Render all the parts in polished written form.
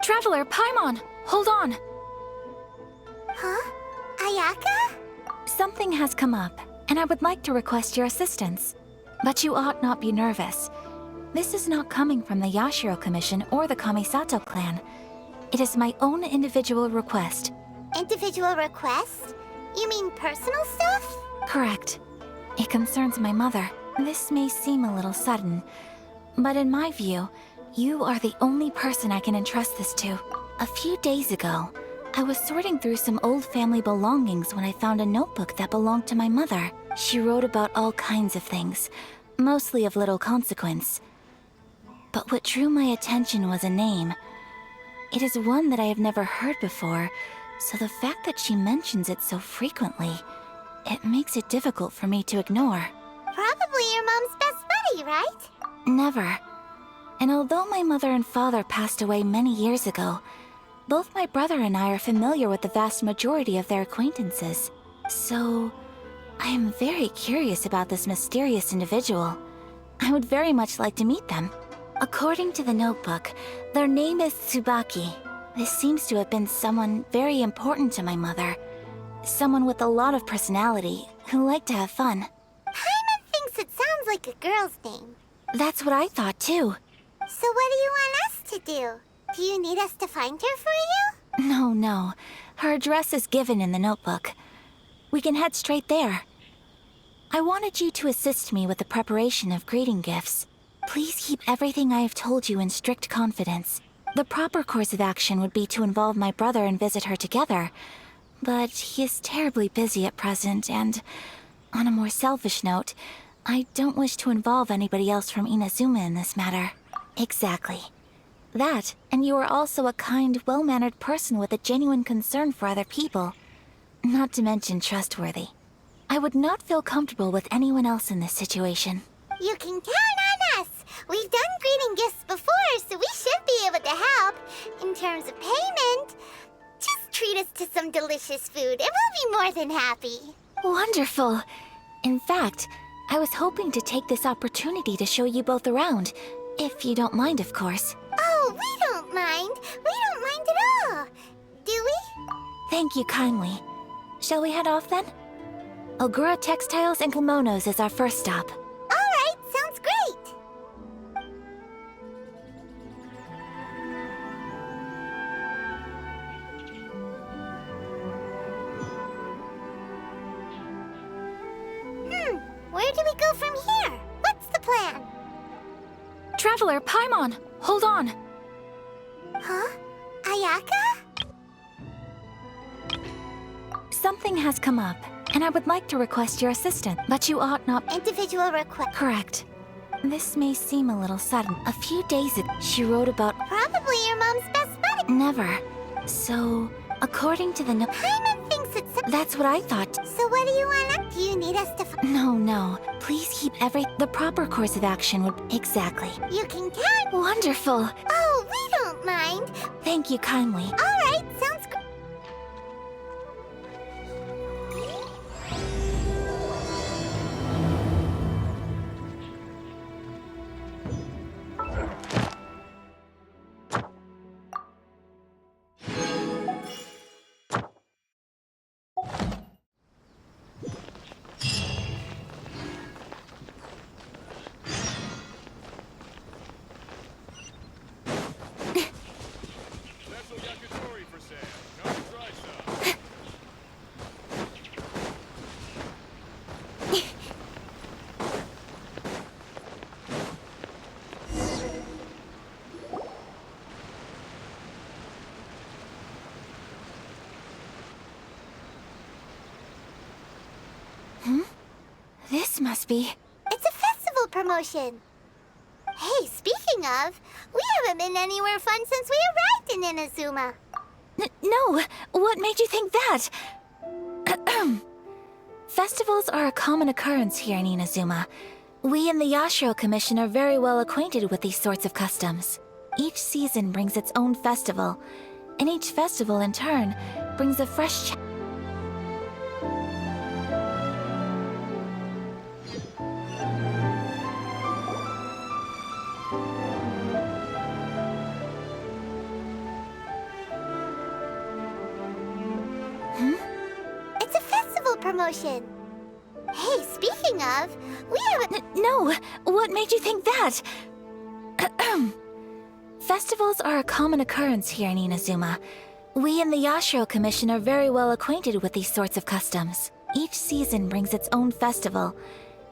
Traveler, Paimon! Hold on! Huh? Ayaka? Something has come up, and I would like to request your assistance. But you ought not be nervous. This is not coming from the Yashiro Commission or the Kamisato clan. It is my own individual request. Individual request? You mean personal stuff? Correct. It concerns my mother. This may seem a little sudden, but in my view, you are the only person I can entrust this to. A few days ago, I was sorting through some old family belongings when I found a notebook that belonged to my mother. She wrote about all kinds of things, mostly of little consequence. But what drew my attention was a name. It is one that I have never heard before, so the fact that she mentions it so frequently, it makes it difficult for me to ignore. Probably your mom's best buddy, right? Never. And although my mother and father passed away many years ago, both my brother and I are familiar with the vast majority of their acquaintances. So, I am very curious about this mysterious individual. I would very much like to meet them. According to the notebook, their name is Tsubaki. This seems to have been someone very important to my mother. Someone with a lot of personality, who liked to have fun. Paimon thinks it sounds like a girl's name. That's what I thought too. So what do you want us to do? Do you need us to find her for you? No. Her address is given in the notebook. We can head straight there. I wanted you to assist me with the preparation of greeting gifts. Please keep everything I have told you in strict confidence. The proper course of action would be to involve my brother and visit her together, but he is terribly busy at present, and on a more selfish note, I don't wish to involve anybody else from Inazuma in this matter. Exactly. That, and you are also a kind, well-mannered person with a genuine concern for other people. Not to mention trustworthy. I would not feel comfortable with anyone else in this situation. You can count on us! We've done greeting gifts before, so we should be able to help. In terms of payment, just treat us to some delicious food and we'll be more than happy. Wonderful! In fact, I was hoping to take this opportunity to show you both around, if you don't mind, of course. Oh, we don't mind. We don't mind at all. Do we? Thank you kindly. Shall we head off then? Ogura Textiles and Kimonos is our first stop. Alright, sounds great. Where do we go from here? What's the plan? Traveler, Paimon! Hold on! Huh? Ayaka? Something has come up, and I would like to request your assistance, but you ought not... Individual request. Correct. This may seem a little sudden. A few days ago, she wrote about... Probably your mom's best buddy. Never. So, according to the Paimon thinks it's... That's what I thought. So what do you want? Do you need us to... No. Please keep The proper course of action would... Exactly. You can count... Wonderful. Oh, we don't mind. Thank you kindly. Alright, sounds good. This must be... It's a festival promotion. Hey, speaking of, we haven't been anywhere fun since we arrived in Inazuma. No! What made you think that? Festivals are a common occurrence here in Inazuma. We in the Yashiro Commission are very well acquainted with these sorts of customs. Each season brings its own festival, and each festival, in turn, brings a fresh promotion. Hey, speaking of, we have a... No, what made you think that? Festivals are a common occurrence here in Inazuma. We in the Yashiro Commission are very well acquainted with these sorts of customs. Each season brings its own festival,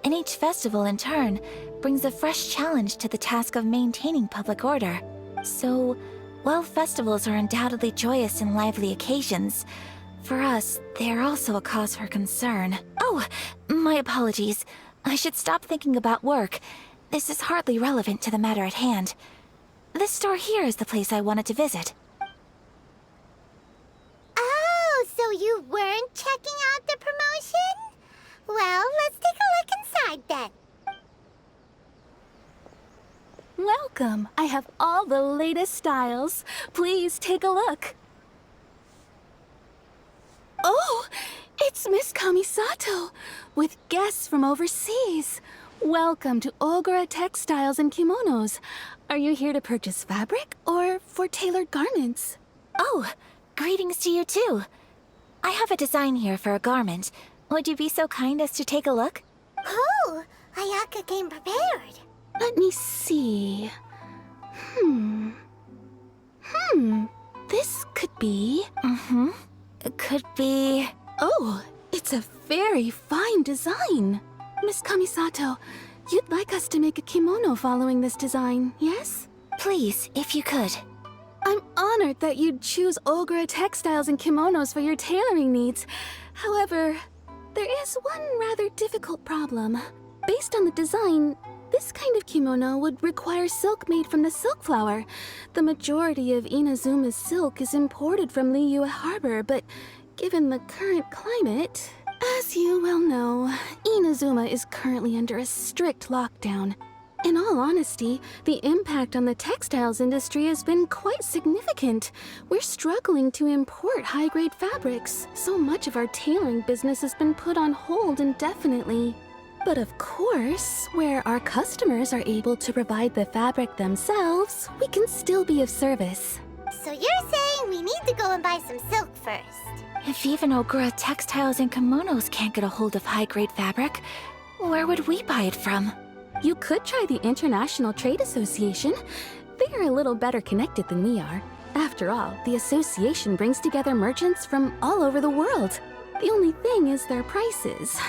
and each festival in turn brings a fresh challenge to the task of maintaining public order. So, while festivals are undoubtedly joyous and lively occasions, for us, they are also a cause for concern. Oh, my apologies. I should stop thinking about work. This is hardly relevant to the matter at hand. This store here is the place I wanted to visit. Oh, so you weren't checking out the promotion? Well, let's take a look inside then. Welcome. I have all the latest styles. Please take a look. Oh, it's Miss Kamisato, with guests from overseas. Welcome to Ogura Textiles and Kimonos. Are you here to purchase fabric or for tailored garments? Oh, greetings to you too. I have a design here for a garment. Would you be so kind as to take a look? Oh, Ayaka came prepared. Let me see. This could be... It could be... Oh, it's a very fine design. Miss Kamisato, you'd like us to make a kimono following this design, yes? Please, if you could. I'm honored that you'd choose Ogura Textiles and Kimonos for your tailoring needs. However, there is one rather difficult problem. Based on the design, this kind of kimono would require silk made from the silk flower. The majority of Inazuma's silk is imported from Liyue Harbor, but given the current climate, as you well know, Inazuma is currently under a strict lockdown. In all honesty, the impact on the textiles industry has been quite significant. We're struggling to import high-grade fabrics. So much of our tailoring business has been put on hold indefinitely. But of course, where our customers are able to provide the fabric themselves, we can still be of service. So you're saying we need to go and buy some silk first? If even Ogura Textiles and Kimonos can't get a hold of high-grade fabric, where would we buy it from? You could try the International Trade Association. They are a little better connected than we are. After all, the association brings together merchants from all over the world. The only thing is their prices.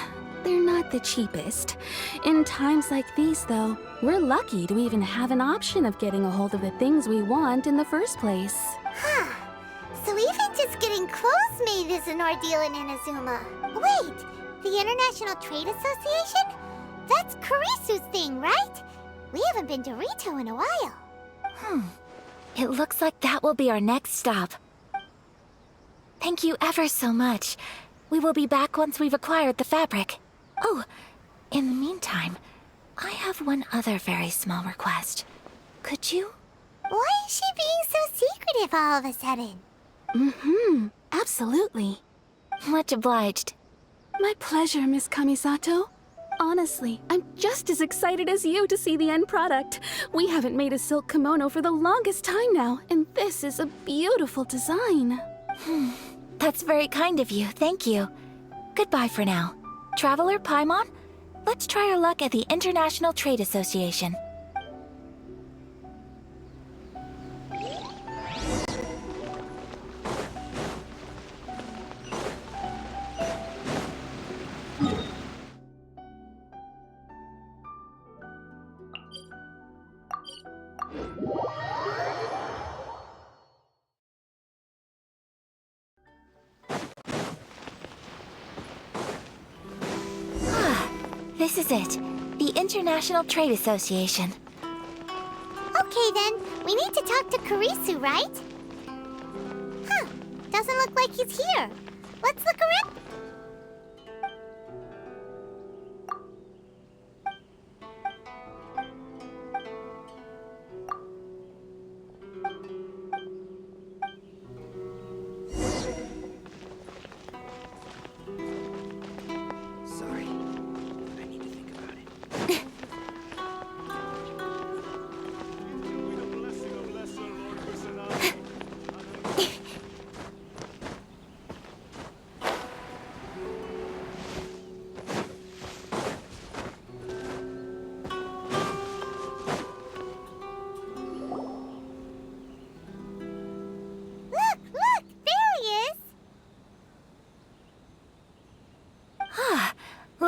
They're not the cheapest. In times like these, though, we're lucky to even have an option of getting a hold of the things we want in the first place. Huh. So even just getting clothes made is an ordeal in Inazuma. Wait, the International Trade Association? That's Kurisu's thing, right? We haven't been to Rito in a while. It looks like that will be our next stop. Thank you ever so much. We will be back once we've acquired the fabric. Oh, in the meantime, I have one other very small request. Could you? Why is she being so secretive all of a sudden? Absolutely. Much obliged. My pleasure, Miss Kamisato. Honestly, I'm just as excited as you to see the end product. We haven't made a silk kimono for the longest time now, and this is a beautiful design. That's very kind of you, thank you. Goodbye for now. Traveler Paimon, let's try our luck at the International Trade Association. This is it. The International Trade Association. Okay then, we need to talk to Kurisu, right? Huh, doesn't look like he's here. Let's look around. Sorry. I need to think about it.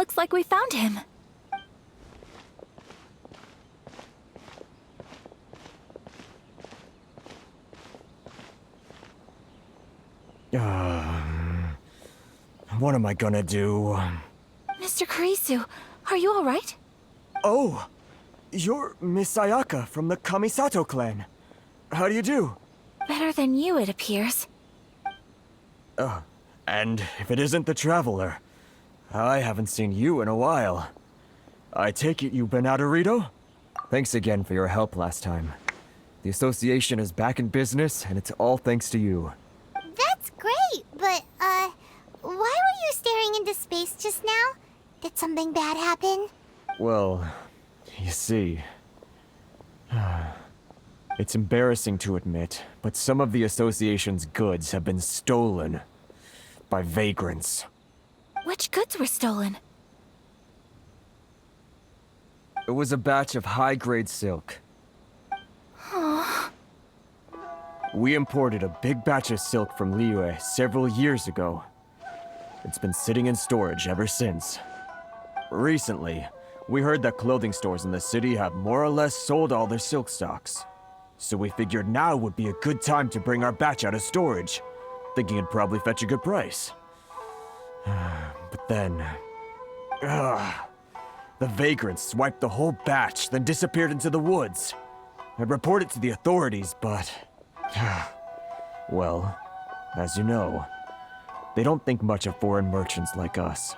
Looks like we found him. What am I gonna do? Mr. Kurisu, are you alright? Oh, you're Miss Ayaka from the Kamisato clan. How do you do? Better than you, it appears. And if it isn't the Traveler, I haven't seen you in a while. I take it you've been out of Rito? Thanks again for your help last time. The association is back in business, and it's all thanks to you. That's great, but, why were you staring into space just now? Did something bad happen? Well, you see... It's embarrassing to admit, but some of the association's goods have been stolen by vagrants. Which goods were stolen? It was a batch of high-grade silk. We imported a big batch of silk from Liyue several years ago. It's been sitting in storage ever since. Recently, we heard that clothing stores in the city have more or less sold all their silk stocks. So we figured now would be a good time to bring our batch out of storage, thinking it'd probably fetch a good price. But then... the vagrants swiped the whole batch, then disappeared into the woods. I'd report it to the authorities, but... well, as you know, they don't think much of foreign merchants like us.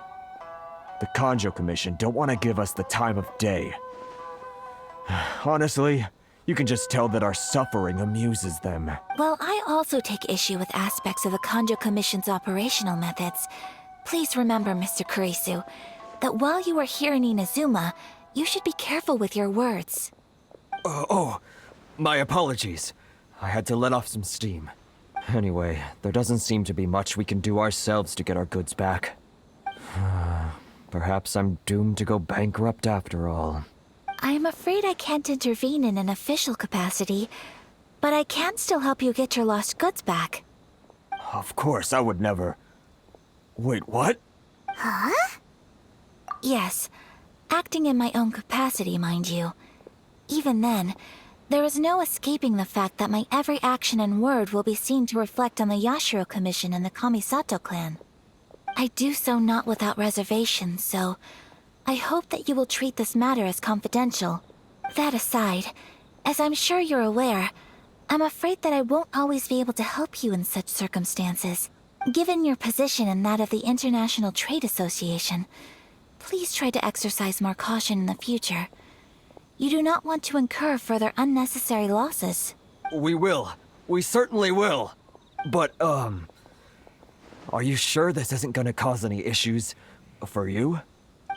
The Kanjo Commission don't want to give us the time of day. Honestly, you can just tell that our suffering amuses them. Well, I also take issue with aspects of the Kanjo Commission's operational methods. Please remember, Mr. Kurisu, that while you are here in Inazuma, you should be careful with your words. My apologies. I had to let off some steam. Anyway, there doesn't seem to be much we can do ourselves to get our goods back. Perhaps I'm doomed to go bankrupt after all. I am afraid I can't intervene in an official capacity, but I can still help you get your lost goods back. Of course, I would never... Wait, what? Yes, acting in my own capacity, mind you. Even then, there is no escaping the fact that my every action and word will be seen to reflect on the Yashiro Commission and the Kamisato clan. I do so not without reservation, so I hope that you will treat this matter as confidential. That aside, as I'm sure you're aware, I'm afraid that I won't always be able to help you in such circumstances. Given your position and that of the International Trade Association, please try to exercise more caution in the future. You do not want to incur further unnecessary losses. We will. We certainly will. But, are you sure this isn't gonna cause any issues for you?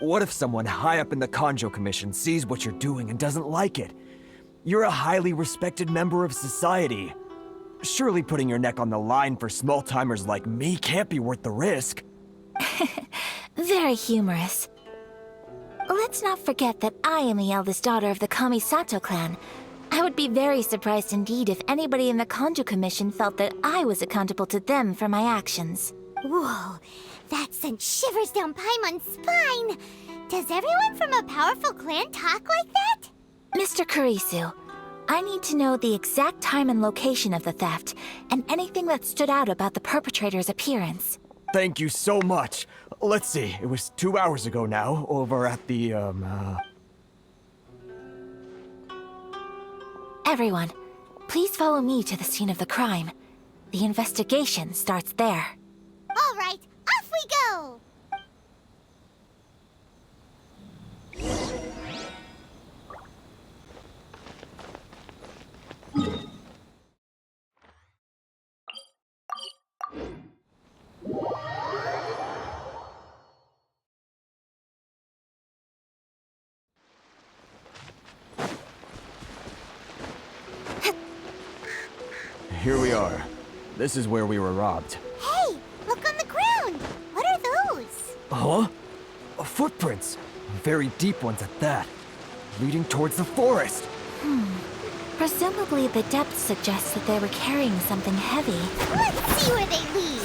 What if someone high up in the Kanjo Commission sees what you're doing and doesn't like it? You're a highly respected member of society. Surely putting your neck on the line for small-timers like me can't be worth the risk. Very humorous. Let's not forget that I am the eldest daughter of the Kamisato clan. I would be very surprised indeed if anybody in the Kanjo Commission felt that I was accountable to them for my actions. Whoa, that sent shivers down Paimon's spine! Does everyone from a powerful clan talk like that? Mr. Kurisu, I need to know the exact time and location of the theft, and anything that stood out about the perpetrator's appearance. Thank you so much. Let's see, it was 2 hours ago now, over at the, Everyone, please follow me to the scene of the crime. The investigation starts there. All right, off we go! Here we are. This is where we were robbed. Hey, look on the ground! What are those? Huh? Footprints. Very deep ones at that. Leading towards the forest. Presumably the depth suggests that they were carrying something heavy. Let's see where they lead!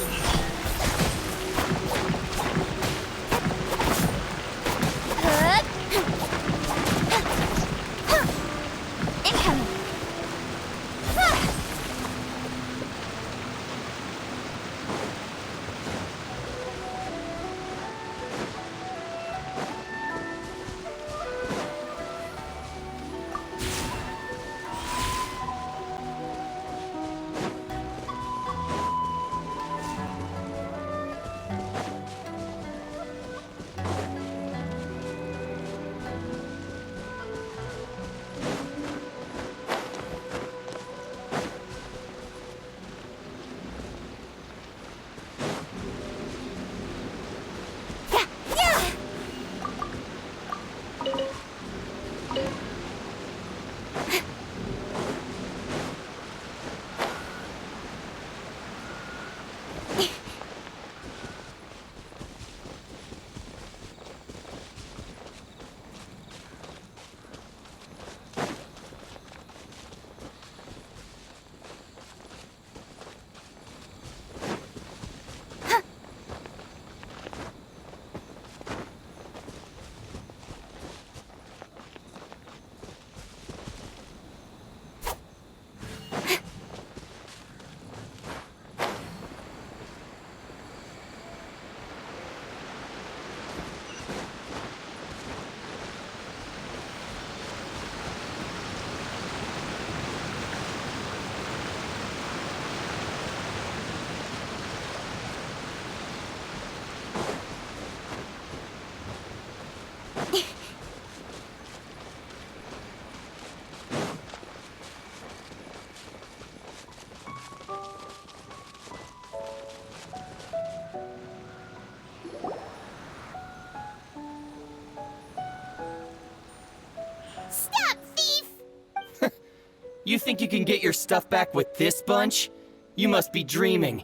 You think you can get your stuff back with this bunch? You must be dreaming.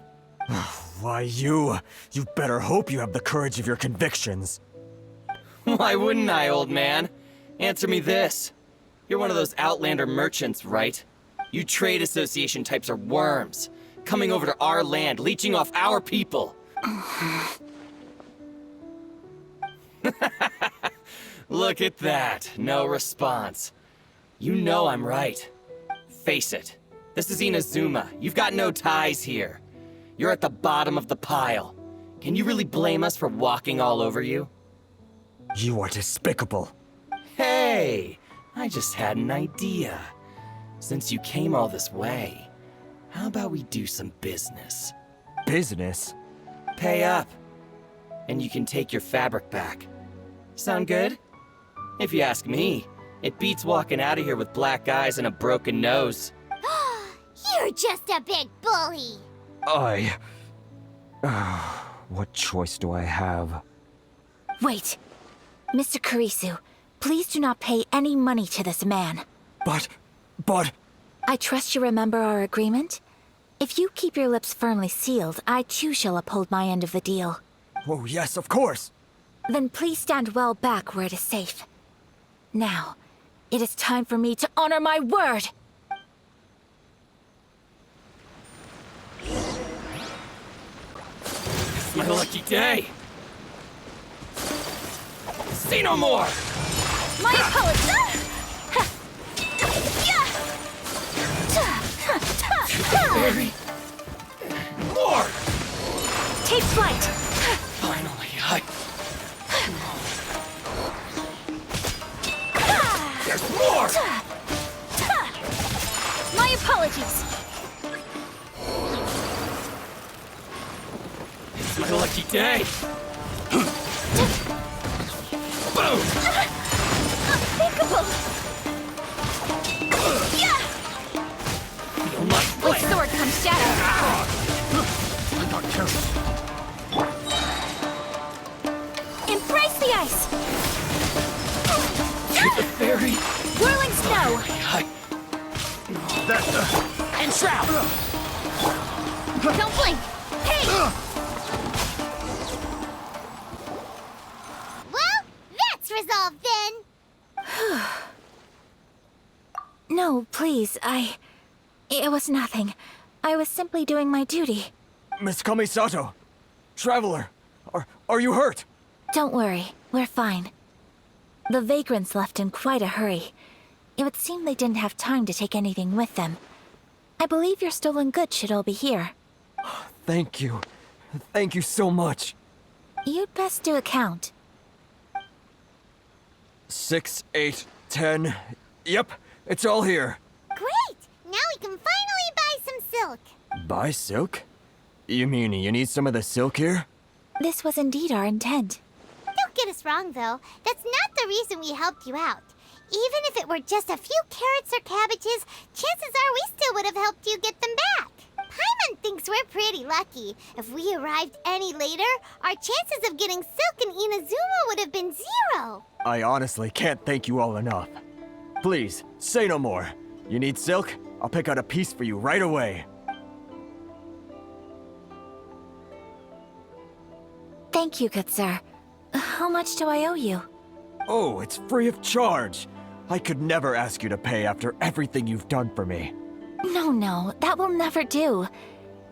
Why, you better hope you have the courage of your convictions. Why wouldn't I, old man? Answer me this. You're one of those Outlander merchants, right? You trade association types are worms, coming over to our land, leeching off our people. Look at that, no response. You know I'm right. Face it, this is Inazuma. You've got no ties here. You're at the bottom of the pile. Can you really blame us for walking all over you? You are despicable. Hey, I just had an idea. Since you came all this way, how about we do some business? Business? Pay up, and you can take your fabric back. Sound good? If you ask me, it beats walking out of here with black eyes and a broken nose. You're just a big bully. What choice do I have? Wait. Mr. Kurisu, please do not pay any money to this man. But... I trust you remember our agreement? If you keep your lips firmly sealed, I too shall uphold my end of the deal. Oh, yes, of course. Then please stand well back where it is safe. Now, it is time for me to honor my word! It's my lucky day! Say no more! My apologies! Barry! More! Take flight! Finally, There's more! My apologies! It's my lucky day! Boom! Unthinkable! Feel my With blade! sword comes shadow! I got carried. Embrace the ice! To the fairy! Whirling snow! And shroud! Don't blink! Hey! Well, that's resolved then. No, please, It was nothing. I was simply doing my duty. Miss Kamisato! Traveler! Are you hurt? Don't worry, we're fine. The vagrants left in quite a hurry. It would seem they didn't have time to take anything with them. I believe your stolen goods should all be here. Thank you. Thank you so much. You'd best do a count. 6, 8, 10. Yep, it's all here. Great! Now we can finally buy some silk. Buy silk? You mean you need some of the silk here? This was indeed our intent. Don't get us wrong, though. That's not the reason we helped you out. Even if it were just a few carrots or cabbages, chances are we still would have helped you get them back. Paimon thinks we're pretty lucky. If we arrived any later, our chances of getting silk in Inazuma would have been 0. I honestly can't thank you all enough. Please, say no more. You need silk? I'll pick out a piece for you right away. Thank you, good sir. How much do I owe you? Oh, it's free of charge. I could never ask you to pay after everything you've done for me. No, that will never do.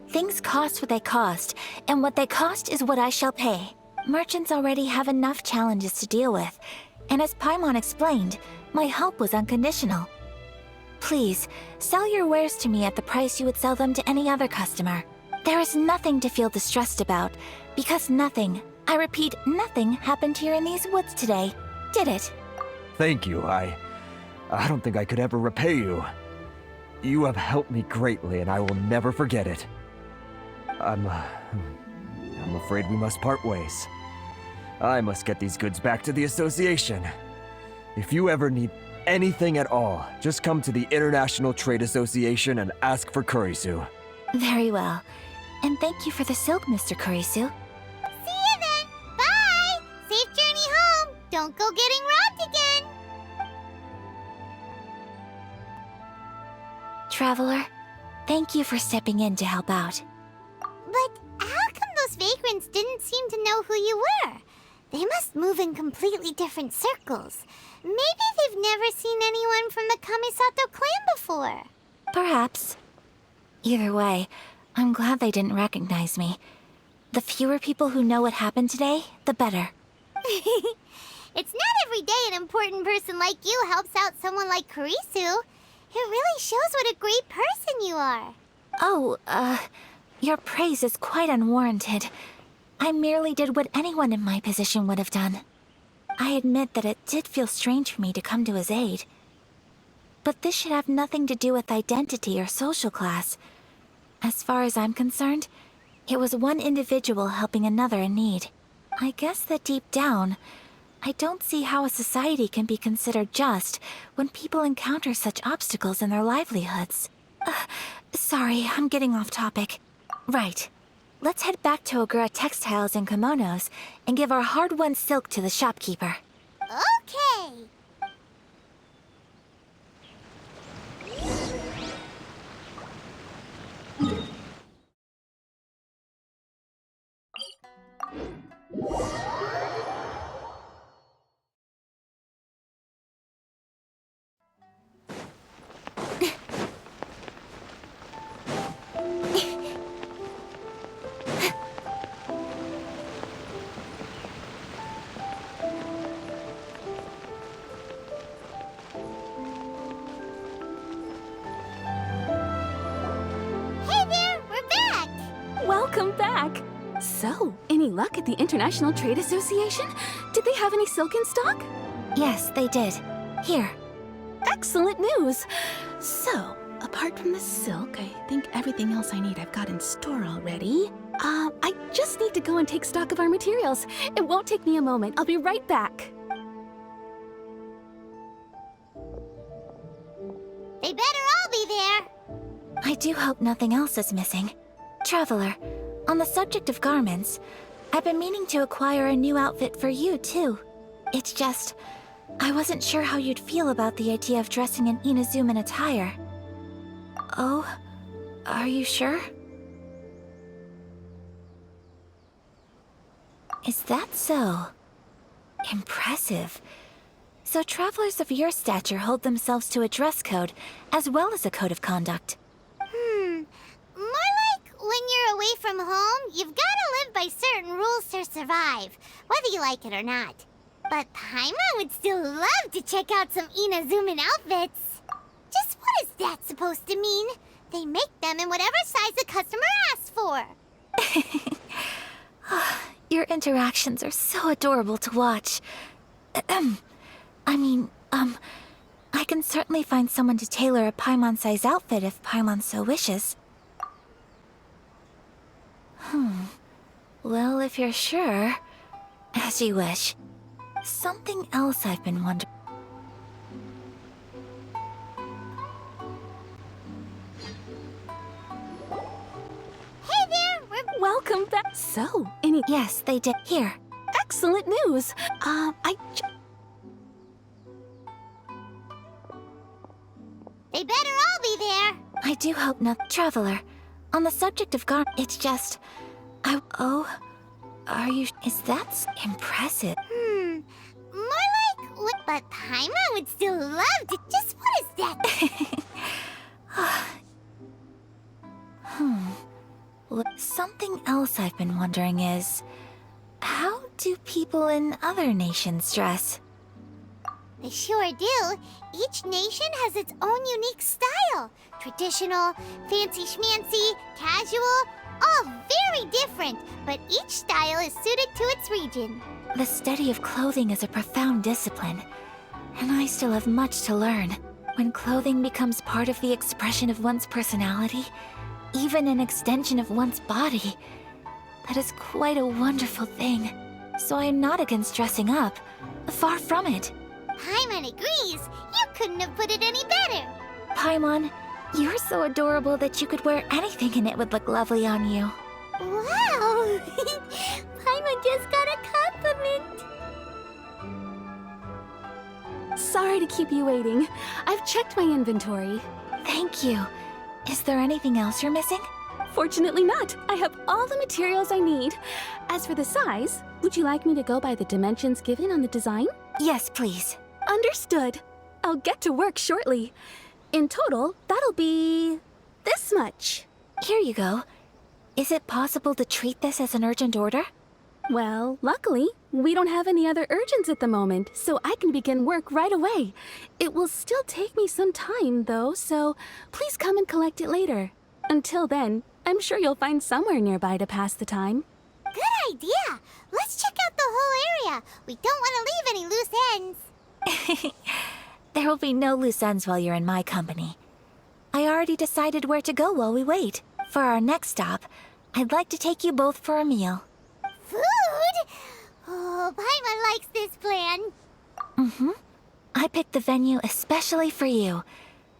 Things cost what they cost, and what they cost is what I shall pay. Merchants already have enough challenges to deal with, and as Paimon explained, my help was unconditional. Please, sell your wares to me at the price you would sell them to any other customer. There is nothing to feel distressed about, because nothing, I repeat, nothing happened here in these woods today, did it? Thank you. I don't think I could ever repay you. You have helped me greatly, and I will never forget it. I'm afraid we must part ways. I must get these goods back to the association. If you ever need anything at all, just come to the International Trade Association and ask for Kurisu. Very well. And thank you for the silk, Mr. Kurisu. See you then! Bye! Safe journey home! Don't go getting robbed again! Traveler, thank you for stepping in to help out. But how come those vagrants didn't seem to know who you were? They must move in completely different circles. Maybe they've never seen anyone from the Kamisato clan before. Perhaps. Either way, I'm glad they didn't recognize me. The fewer people who know what happened today, the better. It's not every day an important person like you helps out someone like Kurisu. It really shows what a great person you are. Oh, your praise is quite unwarranted. I merely did what anyone in my position would have done. I admit that it did feel strange for me to come to his aid. But this should have nothing to do with identity or social class. As far as I'm concerned, it was one individual helping another in need. I guess that deep down, I don't see how a society can be considered just when people encounter such obstacles in their livelihoods. Sorry, I'm getting off topic. Right. Let's head back to Ogura Textiles and Kimonos and give our hard-won silk to the shopkeeper. Okay. Hey there, we're back. Welcome back! So, any luck at the International Trade Association? Did they have any silk in stock? Yes, they did. Here. Excellent news! So, apart from the silk, I think everything else I need I've got in store already. I just need to go and take stock of our materials. It won't take me a moment. I'll be right back. They better all be there. I do hope nothing else is missing. Traveler, on the subject of garments, I've been meaning to acquire a new outfit for you, too. It's just, I wasn't sure how you'd feel about the idea of dressing in Inazuman attire. Oh, are you sure? Is that so? Impressive. So travelers of your stature hold themselves to a dress code, as well as a code of conduct. More like when you're away from home, you've got to live by certain rules to survive, whether you like it or not. But Paimon would still love to check out some Inazuman outfits. Just what is that supposed to mean? They make them in whatever size the customer asks for. Your interactions are so adorable to watch. I can certainly find someone to tailor a Paimon-size outfit if Paimon so wishes. Well, if you're sure, as you wish. Something else I've been wondering. Hey there, we're... Welcome back. So, Yes, they did. Here. excellent news. They better all be there. I do hope not. Traveler, on the subject of it's just... are you... Is that impressive? More like what... But Paimon would still love to... Just what is that? Look, something else I've been wondering is... How do people in other nations dress? They sure do. Each nation has its own unique style. Traditional, fancy schmancy, casual, all very different, but each style is suited to its region. The study of clothing is a profound discipline, and I still have much to learn. When clothing becomes part of the expression of one's personality, even an extension of one's body, that is quite a wonderful thing. So I am not against dressing up. Far from it. Paimon agrees. You couldn't have put it any better. Paimon, you're so adorable that you could wear anything and it would look lovely on you. Wow! Paimon just got a compliment. Sorry to keep you waiting. I've checked my inventory. Thank you. Is there anything else you're missing? Fortunately not. I have all the materials I need. As for the size, would you like me to go by the dimensions given on the design? Yes, please. Understood. I'll get to work shortly. In total, that'll be this much. Here you go. Is it possible to treat this as an urgent order? Well, luckily, we don't have any other urgents at the moment, so I can begin work right away. It will still take me some time, though, so please come and collect it later. Until then, I'm sure you'll find somewhere nearby to pass the time. Good idea. Let's check out the whole area. We don't want to leave any loose ends. There will be no loose ends while you're in my company. I already decided where to go while we wait. For our next stop, I'd like to take you both for a meal. Food? Oh, Paimon likes this plan. I picked the venue especially for you.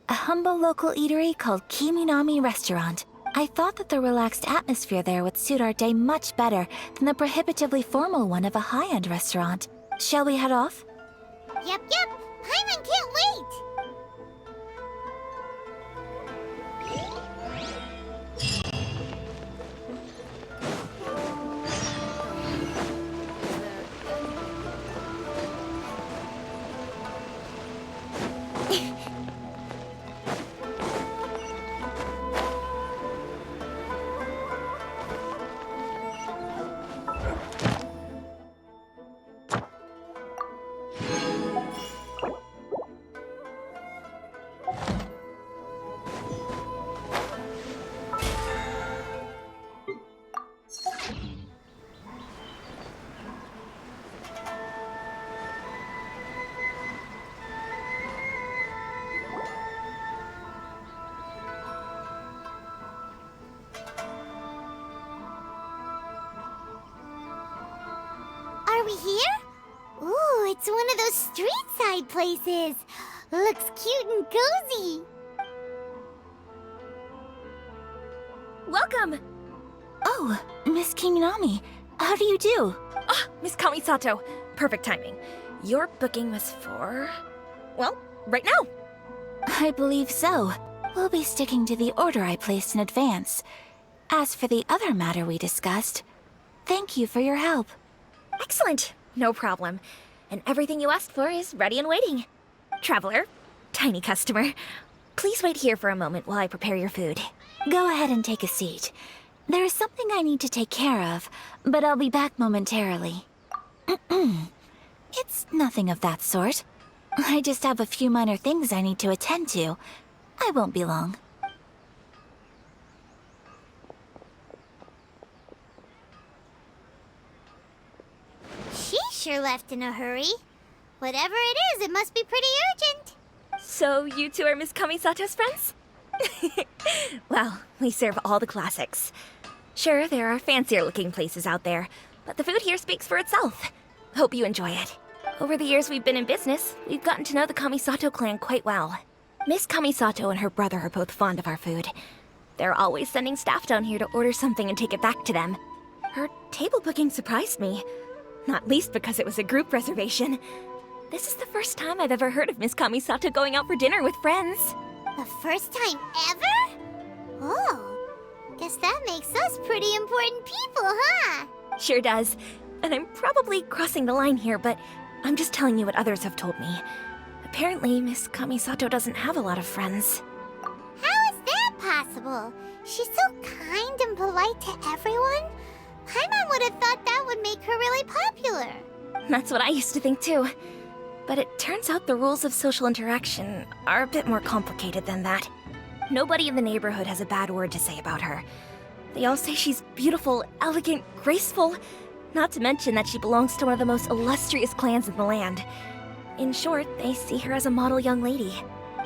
A humble local eatery called Kiminami Restaurant. I thought that the relaxed atmosphere there would suit our day much better than the prohibitively formal one of a high-end restaurant. Shall we head off? Yep. Paimon can't wait. Are we here? Ooh, it's one of those street side places. Looks cute and cozy. Welcome! Oh, Miss Kiminami, how do you do? Ah, Miss Kamisato. Perfect timing. Your booking was for... well, right now. I believe so. We'll be sticking to the order I placed in advance. As for the other matter we discussed, thank you for your help. Excellent. No problem. And everything you asked for is ready and waiting. Traveler, tiny customer, please wait here for a moment while I prepare your food. Go ahead and take a seat. There is something I need to take care of, but I'll be back momentarily. It's nothing of that sort. I just have a few minor things I need to attend to. I won't be long. She sure left in a hurry. Whatever it is, it must be pretty urgent. So you two are Miss Kamisato's friends? Well, we serve all the classics. Sure, there are fancier looking places out there, but the food here speaks for itself. Hope you enjoy it. Over the years we've been in business, we've gotten to know the Kamisato clan quite well. Miss Kamisato and her brother are both fond of our food. They're always sending staff down here to order something and take it back to them. Her table booking surprised me, not least because it was a group reservation. This is the first time I've ever heard of Miss Kamisato going out for dinner with friends. The first time ever? Oh, guess that makes us pretty important people, huh? Sure does. And I'm probably crossing the line here, but I'm just telling you what others have told me. Apparently, Miss Kamisato doesn't have a lot of friends. How is that possible? She's so kind and polite to everyone. Paimon would have thought that would make her really popular. That's what I used to think too. But it turns out the rules of social interaction are a bit more complicated than that. Nobody in the neighborhood has a bad word to say about her. They all say she's beautiful, elegant, graceful, not to mention that she belongs to one of the most illustrious clans in the land. In short, they see her as a model young lady.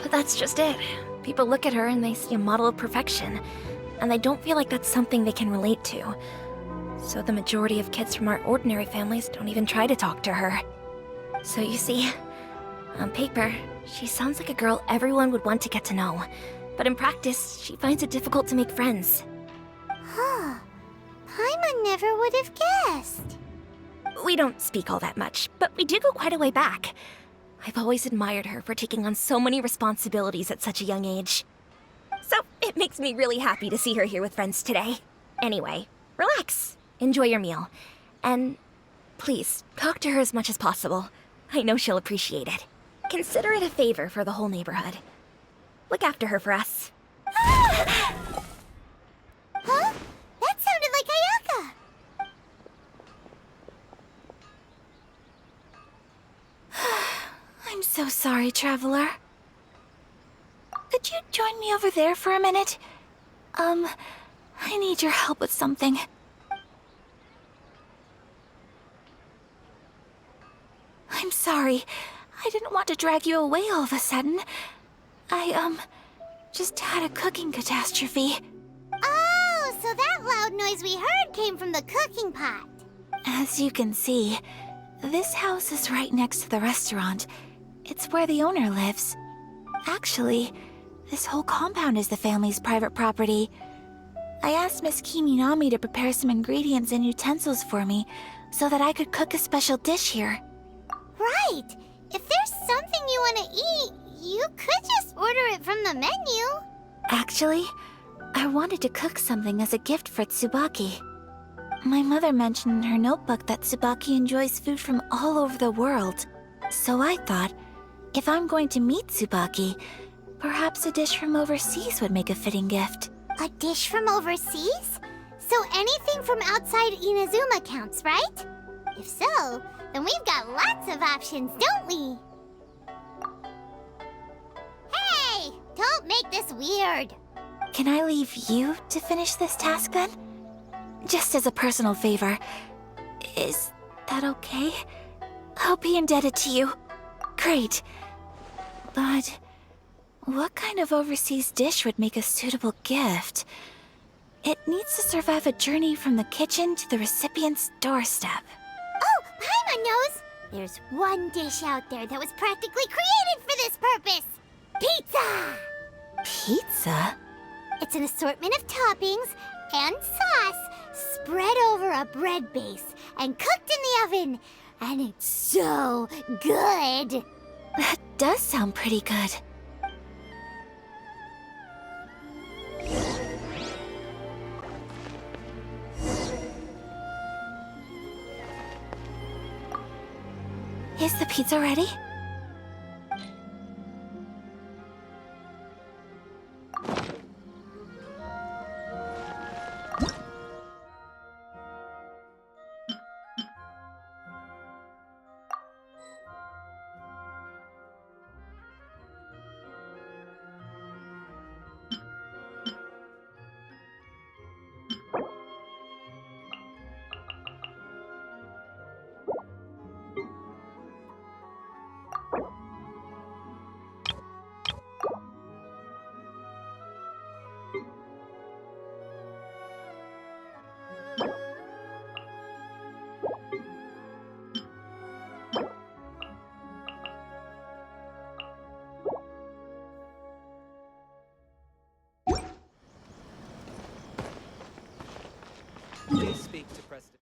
But that's just it. People look at her and they see a model of perfection, and they don't feel like that's something they can relate to. So the majority of kids from our ordinary families don't even try to talk to her. So you see, on paper, she sounds like a girl everyone would want to get to know. But in practice, she finds it difficult to make friends. Huh. Paimon never would have guessed. We don't speak all that much, but we do go quite a way back. I've always admired her for taking on so many responsibilities at such a young age. So it makes me really happy to see her here with friends today. Anyway, relax. Enjoy your meal. And please, talk to her as much as possible. I know she'll appreciate it. Consider it a favor for the whole neighborhood. Look after her for us. Huh? That sounded like Ayaka. I'm so sorry, Traveler. Could you join me over there for a minute? I need your help with something. I'm sorry. I didn't want to drag you away all of a sudden. I, just had a cooking catastrophe. Oh, so that loud noise we heard came from the cooking pot. As you can see, this house is right next to the restaurant. It's where the owner lives. Actually, this whole compound is the family's private property. I asked Miss Kiminami to prepare some ingredients and utensils for me so that I could cook a special dish here. Right. If there's something you want to eat, you could just order it from the menu. Actually, I wanted to cook something as a gift for Tsubaki. My mother mentioned in her notebook that Tsubaki enjoys food from all over the world. So I thought, if I'm going to meet Tsubaki, perhaps a dish from overseas would make a fitting gift. A dish from overseas? So anything from outside Inazuma counts, right? If so, then we've got lots of options, don't we? Hey! Don't make this weird. Can I leave you to finish this task then? Just as a personal favor. Is that okay? I'll be indebted to you. Great. But what kind of overseas dish would make a suitable gift? It needs to survive a journey from the kitchen to the recipient's doorstep. Oh, Paimon knows! There's one dish out there that was practically created for this purpose! Pizza! Pizza? It's an assortment of toppings and sauce spread over a bread base and cooked in the oven. And it's so good! That does sound pretty good. Is the pizza ready? Please speak to President.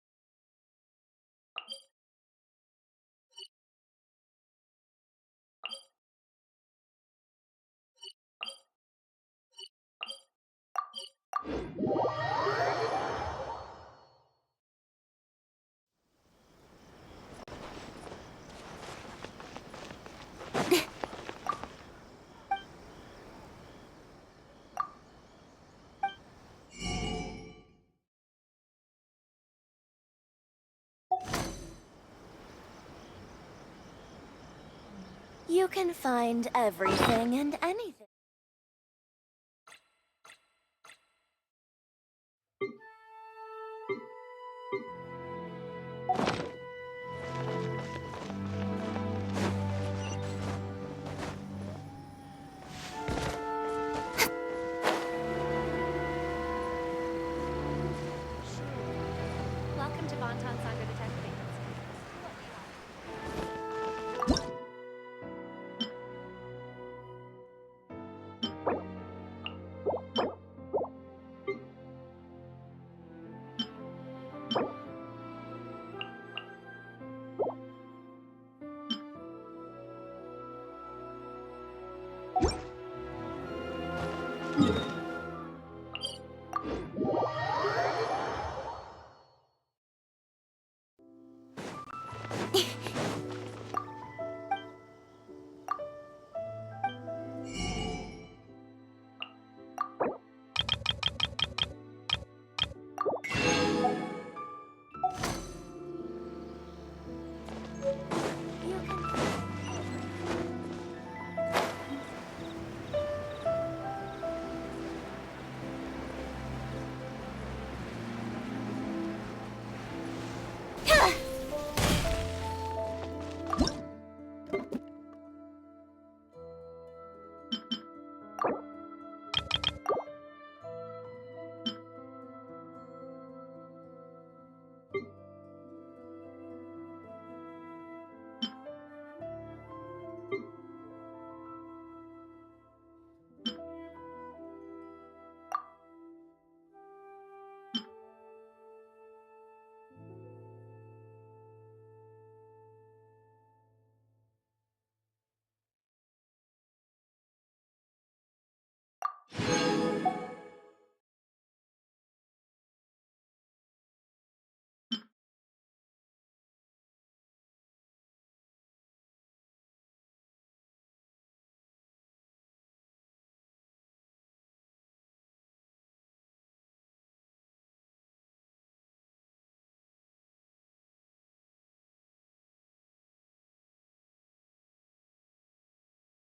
You can find everything and anything. Welcome to Bonton Saga Detective Agency. What do you want?